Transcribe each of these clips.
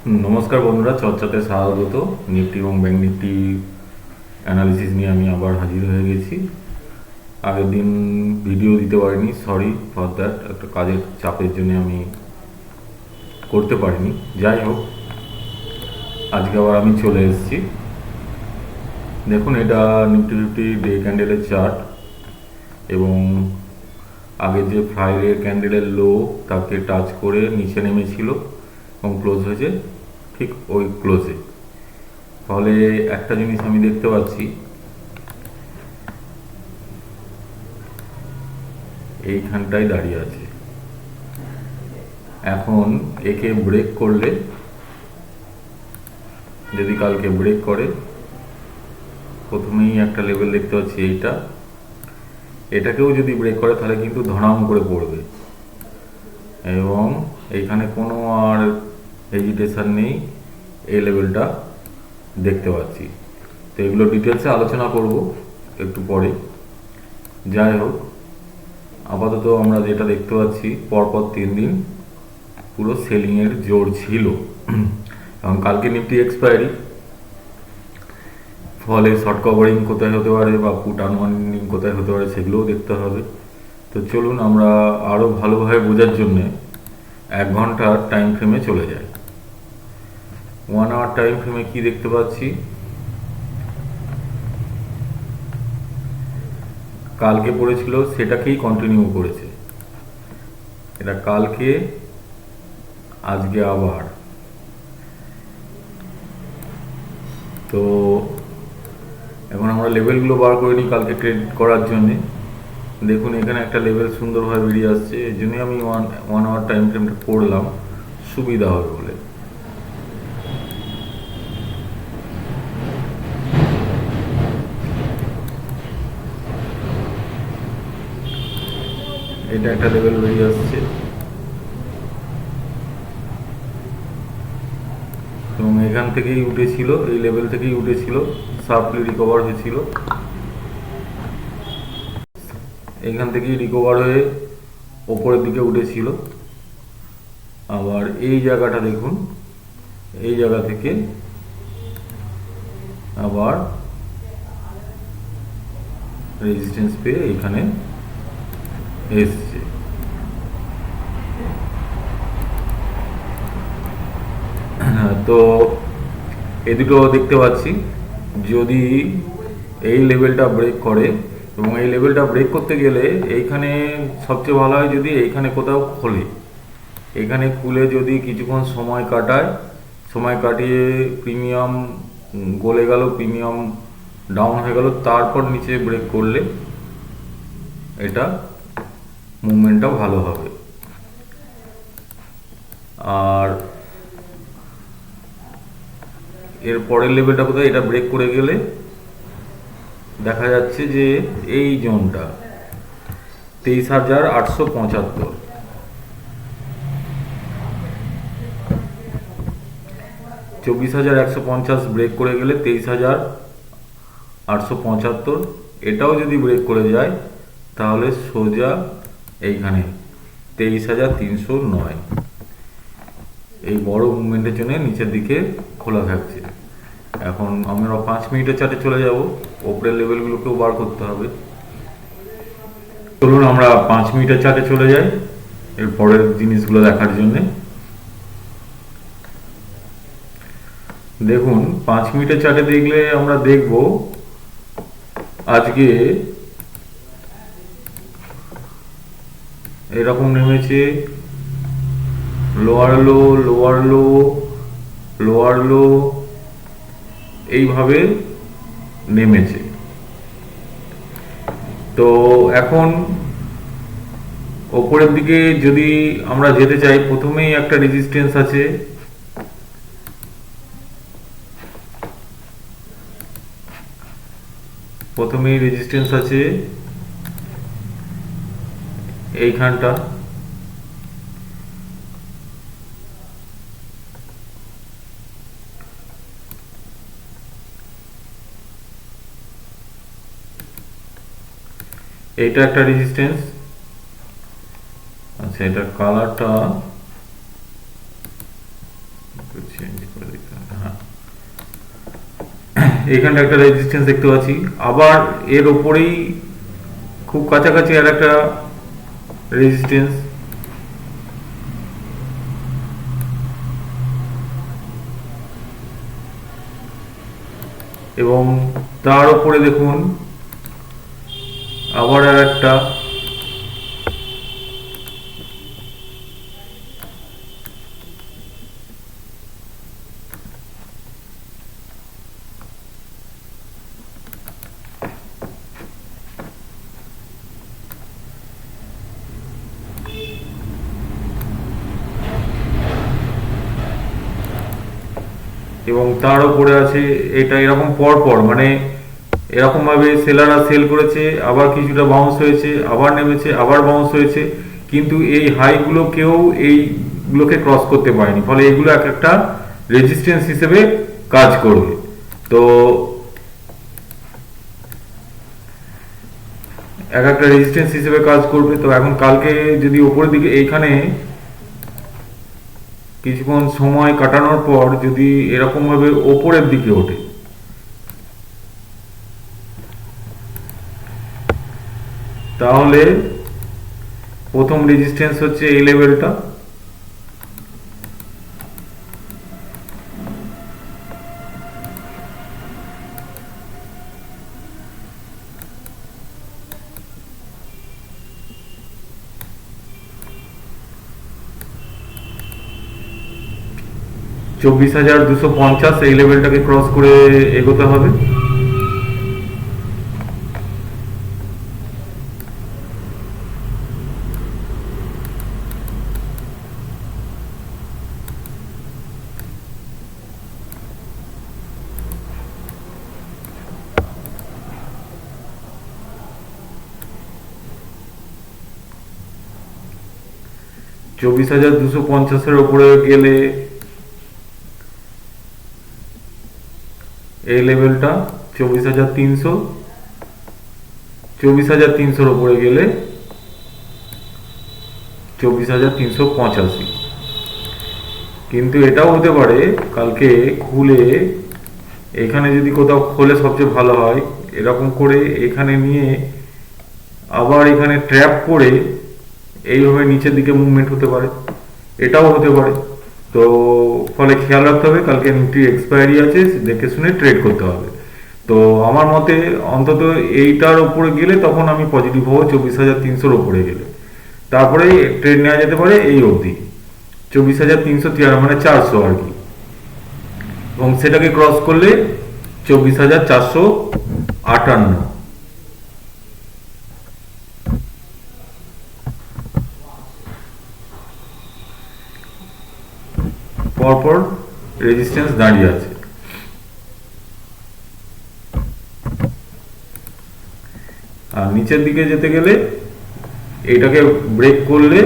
নমস্কার বন্ধুরা, চর্চাতে স্বাগত। নিফটি এবং ব্যাংক নিফটি অ্যানালিসিস নিয়ে আমি আবার হাজির হয়ে গেছি। আগের দিন ভিডিও দিতে পারিনি, সরি ফর দ্যাট। একটা কাজের চাপের জন্য আমি করতে পারিনি। যাই হোক, আজকে আবার আমি চলে এসেছি। দেখুন, এটা নিফটি ফিফটি ডে ক্যান্ডেলের চার্ট, এবং আগে যে ফ্রাইডে ক্যান্ডেলের লো তাকে টাচ করে নিচে নেমেছিল এবং ক্লোজ হয়েছে ঠিক ওই ক্লোজে। ফলে একটা জিনিস আমি দেখতে পাচ্ছি, এইখানটায় দাঁড়িয়ে আছে। এখন একে ব্রেক করলে, যদি কালকে ব্রেক করে, প্রথমেই একটা লেভেল দেখতে পাচ্ছি এইটা, এটাকেও যদি ব্রেক করে তাহলে কিন্তু ধড়াম করে পড়বে, এবং এইখানে কোনো আর হেজিটেশন নেই, এই লেভেলটা দেখতে পাচ্ছি। তো এগুলো ডিটেলসে আলোচনা করব একটু পরে। যাই হোক, আপাতত আমরা যেটা দেখতে পাচ্ছি, পরপর 3 দিন পুরো সেলিংয়ের জোর ছিল। কারণ কালকে নিফটি এক্সপায়ারি, ফলে শর্ট কভারিং কোথায় হতে পারে বা পুট আনওয়াইন্ডিং কোথায় হতে পারে সেগুলোও দেখতে হবে। তো চলুন আমরা আরও ভালোভাবে বোঝার জন্যে 1 ঘন্টার টাইম ফ্রেমে চলে যাই। 1 আওয়ার টাইম ফ্রেমে কি দেখতে পাচ্ছি, কালকে পড়েছিল সেটাকেই কন্টিনিউ করেছে। এটা কালকে, আজকে আবার। তো এখন আমরা লেভেলগুলো বার করে নিই কালকে ট্রেড করার জন্যে। দেখুন, এখানে একটা লেভেল সুন্দরভাবে বেরিয়ে আসছে, এই জন্যই আমি ওয়ান আওয়ার টাইম ফ্রেমটা করলাম, সুবিধা হবে বলে। এটা একটা লেভেল বেরিয়ে আসছে, এবং এখান থেকেই উঠেছিল, এই লেভেল থেকেই উঠেছিল, শার্পলি রিকভার হয়েছিল। এখান থেকেই রিকভার হয়ে ওপরের দিকে উঠেছিল। আবার এই জায়গাটা দেখুন, এই জায়গা থেকে আবার রেজিস্ট্যান্স পেয়ে এখানে এসছে। তো এই দুটো দেখতে পাচ্ছি, যদি এই লেভেলটা ব্রেক করে, এবং এই লেভেলটা ব্রেক করতে গেলে এইখানে সবচেয়ে ভালো হয় যদি এইখানে কোথাও খোলে। এখানে খুলে যদি কিছুক্ষণ সময় কাটায়, সময় কাটিয়ে প্রিমিয়াম গলে গেল, প্রিমিয়াম ডাউন হয়ে গেল, তারপর নিচে ব্রেক করলে এটা মুভমেন্টটা ভালো হবে। আর এর পরের লেভেলটা কোথায়, এটা ব্রেক করে গেলে দেখা যাচ্ছে যে এই জোনটা 23,875, 24,150 ব্রেক করে গেলে 23,875, এটাও যদি ব্রেক করে যায় তাহলে সোজা এইখানে 23,309। এই বড় মুভমেন্টের জন্য নিচের দিকে খোলা থাকছে। এখন আমরা 5 মিনিটের চার্টে চলে যাব, ওপরের লেভেলগুলোকেও বার করতে হবে। চলুন আমরা 5 মিনিটের চার্টে চলে যাই এর পরের জিনিসগুলো দেখার জন্য। দেখুন, 5 মিনিটের চার্টে দেখলে আমরা দেখব আজকে এরকম নেমেছে, লোয়ার লো, লোয়ার লো, লোয়ার লো, এইভাবে নেমেছে। তো এখন ওপরের দিকে যদি আমরা যেতে চাই, প্রথমেই একটা রেজিস্ট্যান্স আছে, প্রথমেই রেজিস্ট্যান্স আছে এইখানটা। এটা একটা রেজিস্ট্যান্স। আচ্ছা, এটার কালারটা চেঞ্জ এইখানটা একটা রেজিস্ট্যান্স দেখতে পাচ্ছি, আবার এর ওপরেই খুব কাছাকাছি আর একটা রেজিস্ট্যান্স, এবং তার উপরে দেখুন আবার আর একটা, এবং তার উপরে আছে এটা, এরকম পর পর, মানে এরকম ভাবে সেলাররা সেল করেছে, আবার কিছুটা বাউন্স হয়েছে, আবার নেমেছে, আবার বাউন্স হয়েছে, কিন্তু এই হাইগুলো কেউ এইগুলোকে ক্রস করতে পারেনি, ফলে এগুলো এক একটা রেজিস্ট্যান্স হিসেবে কাজ করবে। তো এক একটা রেজিস্ট্যান্স হিসেবে কাজ করবে। তো এখন কালকে যদি ওপরের দিকে এইখানে কিছুক্ষণ সময় কাটানোর পর যদি এরকম ভাবে ওপরের দিকে ওঠে, তাহলে প্রথম রেজিস্ট্যান্স হচ্ছে এই লেভেলটা, $24,250, এই লেভেলটাকে ক্রস করে এগোতে হবে। $24,250 উপরে গেলে এই লেভেলটা 24,300, 24,300 উপরে গেলে 24,385। কিন্তু এটাও হতে পারে কালকে খুলে, এখানে যদি কোথাও খোলে সবচেয়ে ভালো হয়, এরকম করে এখানে নিয়ে আবার এখানে ট্র্যাপ করে এইভাবে নিচের দিকে মুভমেন্ট হতে পারে, এটাও হতে পারে। তো ফলে খেয়াল রাখতে হবে, কালকে নিফটি এক্সপায়ারি আছে, দেখে শুনে ট্রেড করতে হবে। তো আমার মতে অন্তত এইটার উপরে গেলে তখন আমি পজিটিভ হবো, 24,300 উপরে গেলে, তারপরে ট্রেড নেওয়া যেতে পারে এই অবধি 24,353, মানে 400 আর কি, এবং সেটাকে ক্রস করলে 24,458। পরপর রেজিস্ট্যান্স দাঁড়িয়ে আছে। আর নিচের দিকে যেতে গেলে এটাকে ব্রেক করলে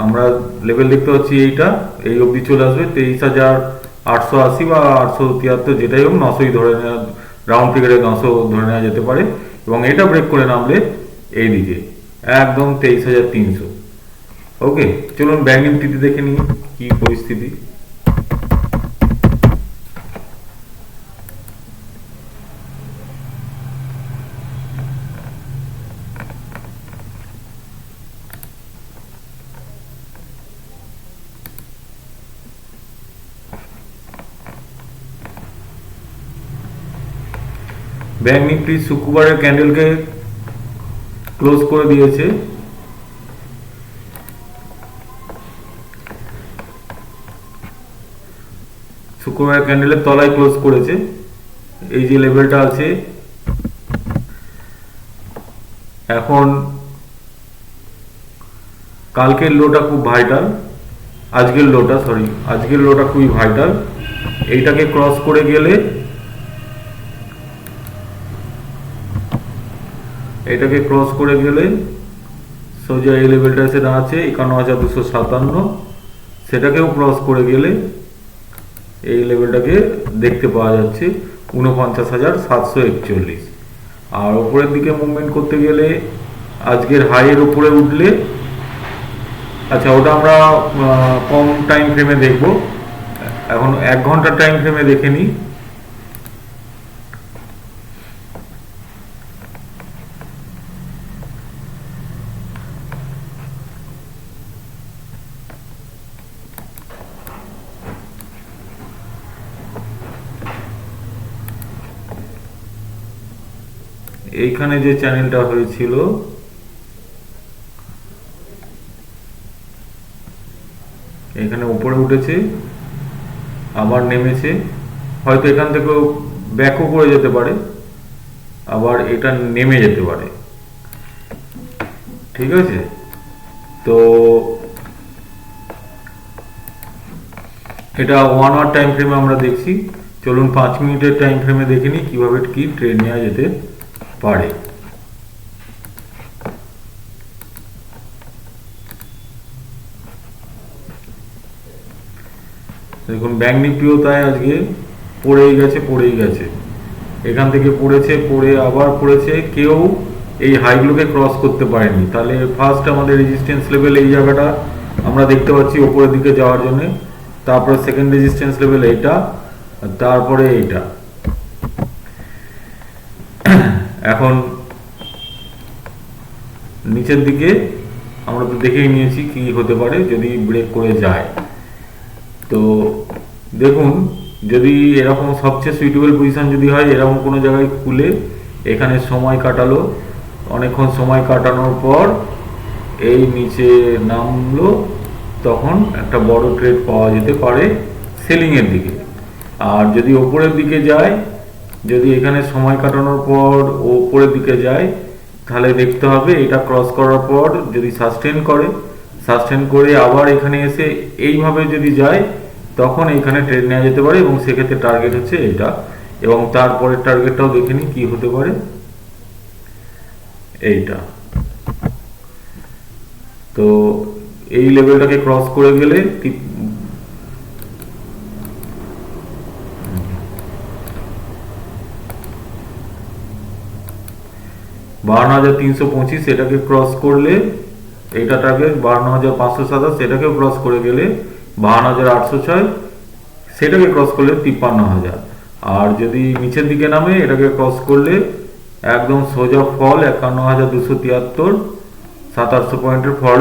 আমরা লেভেল দেখতে পাচ্ছি, এইটা এই অবধি চলে আসবে 23,880 বা 873, যেটাই হোক 900 ধরে নেওয়া, রাউন্ড ফিগারে 900 ধরে নেওয়া যেতে পারে, এবং এটা ব্রেক করে নামলে এইদিকে একদম 23,300। ওকে, চলুন ব্যাংক নিফটিতে দেখে নিই কি পরিস্থিতি। ব্যাংক নিফটি শুক্রবারের ক্যান্ডেলকে ক্লোজ করে দিয়েছে, শুক্রবারের ক্যান্ডেলের তলায় ক্লোজ করেছে। এই যে লেভেলটা আছে, এখন কালকের লোটা খুব ভাইটাল, আজকের লোটা খুবই ভাইটাল। এইটাকে ক্রস করে গেলে, সোজা এই লেভেলটা এসে দাঁড়াচ্ছে 51,257, সেটাকেও ক্রস করে গেলে এই লেভেলটাকে দেখতে পাওয়া যাচ্ছে 49,741। আর উপরের দিকে মুভমেন্ট করতে গেলে আজকের হাইয়ের উপরে উঠলে আচ্ছা, ওটা আমরা কম টাইম ফ্রেমে দেখব। এখন 1 ঘন্টা টাইম ফ্রেমে দেখে নিই। এইখানে যে চ্যানেলটা হয়েছিল, এখানে উপরে উঠেছে, আবার নেমেছে, হয়তো এখান থেকেও ব্যাকও করে যেতে পারে, আবার এটা নেমে যেতে পারে। ঠিক আছে, তো এটা 1 আওয়ার টাইম ফ্রেমে আমরা দেখছি। চলুন 5 মিনিটের টাইম ফ্রেমে দেখে নিই কিভাবে কি ট্রেড নেওয়া যেতে পারে। দেখুন ব্যাংক নিফটিও তাই আজকে পড়েই গেছে, এখান থেকে পড়েছে, পড়ে আবার পড়েছে, কেউ এই হাইগুলোকে ক্রস করতে পারেনি। তাহলে ফার্স্ট আমাদের রেজিস্ট্যান্স লেভেল এই জায়গাটা আমরা দেখতে পাচ্ছি উপরের দিকে যাওয়ার জন্য, তারপরে সেকেন্ড রেজিস্ট্যান্স লেভেল এইটা, তারপরে এইটা। এখন নিচের দিকে আমরা তো দেখেই নিয়েছি কি হতে পারে যদি ব্রেক করে যায়। তো দেখুন, যদি এরকম সবচেয়ে সুইটেবল পজিশন যদি হয়, এরকম কোনো জায়গায় খুলে এখানে সময় কাটালো, অনেকক্ষণ সময় কাটানোর পর এই নিচে নামলো, তখন একটা বড় ট্রেড পাওয়া যেতে পারে সেলিংয়ের দিকে। আর যদি ওপরের দিকে যায়, যদি এখানে সময় কাটানোর পর ওপরের দিকে যায়, তাহলে দেখতে হবে এটা ক্রস করার পর যদি সাস্টেন করে আবার এখানে এসে এইভাবে যদি যায়, তখন এইখানে ট্রেড নেওয়া যেতে পারে, এবং সেক্ষেত্রে টার্গেট হচ্ছে এটা। এবং তারপরের টার্গেটটাও দেখে নিই কি হতে পারে, এইটা। তো এই লেভেলটাকে ক্রস করে গেলে 52,325 এটাকে ক্রস করলে, এইটা টার্গেট 52,527, সেটাকেও ক্রস করে গেলে 52,806, সেটাকে ক্রস করলে 53,000। আর যদি নিচের দিকে নামে, এটাকে ক্রস করলে একদম সোজা ফল 51,273, 700 পয়েন্টের ফল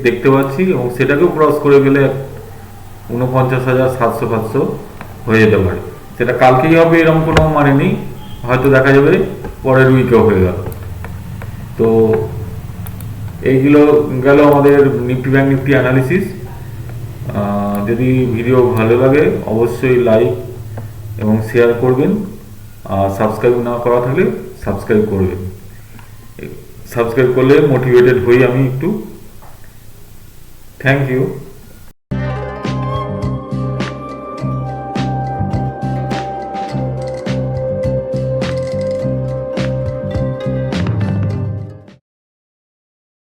দেখতে পাচ্ছি, এবং সেটাকেও ক্রস করে গেলে 49,700 হয়ে যেতে পারে। সেটা কালকেই হবে এরকম কোনো মানে নেই, হয়তো দেখা যাবে পরের উইকেও হয়ে গেল। তো এইগুলো গেল আমাদের নিফটি ব্যাংক নিফটি অ্যানালিসিস। যদি ভিডিও ভালো লাগে অবশ্যই লাইক এবং শেয়ার করবেন, আর সাবস্ক্রাইব না করা থাকলে সাবস্ক্রাইব করবেন। সাবস্ক্রাইব করলে মোটিভেটেড হই আমি একটু। Thank you.